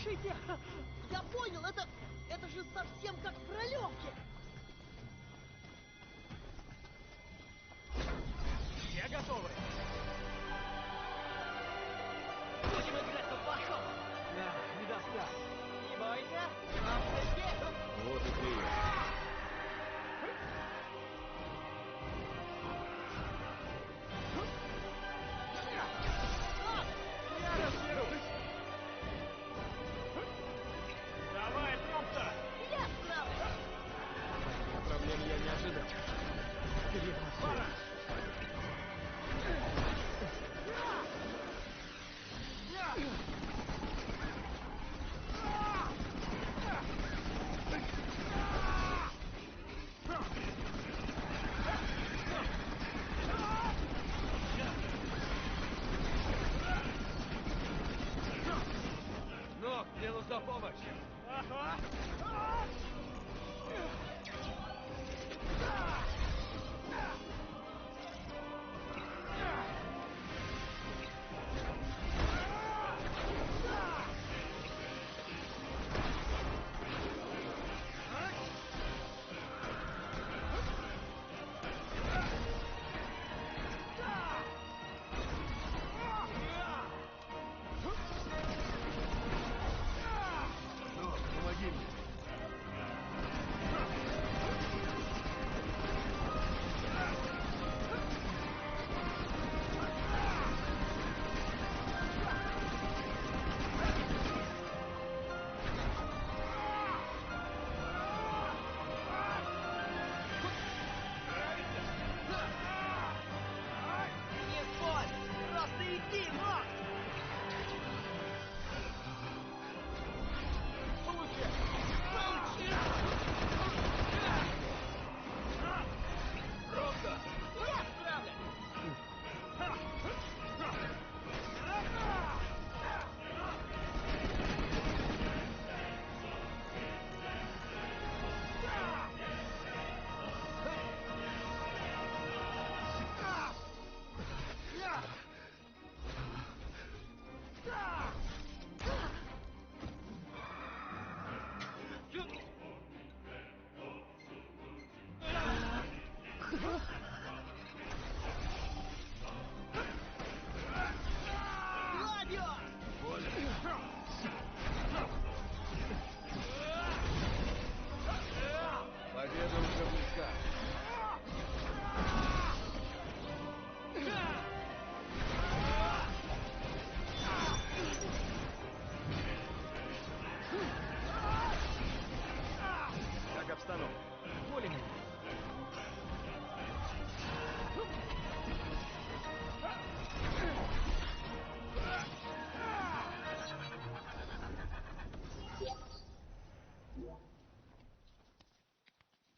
Слушайте, я понял, это же совсем как в Королевке. Все готовы? Будем играть по плохому. Да, не достать. Не бойся, главное здесь. Вот и прием. Я разберусь. Давай, Томпсон. Я справлюсь. Проблем я не ожидал. Вперед на все. Ног, мне нужна помощь. Ага. Ног, помоги мне. Не спорь, просто иди, Нок. Получи. Просто. Я справлюсь. Флавио! Победа уже близка. Как обстановка? Более-менее.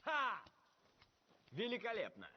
Ха! Великолепно.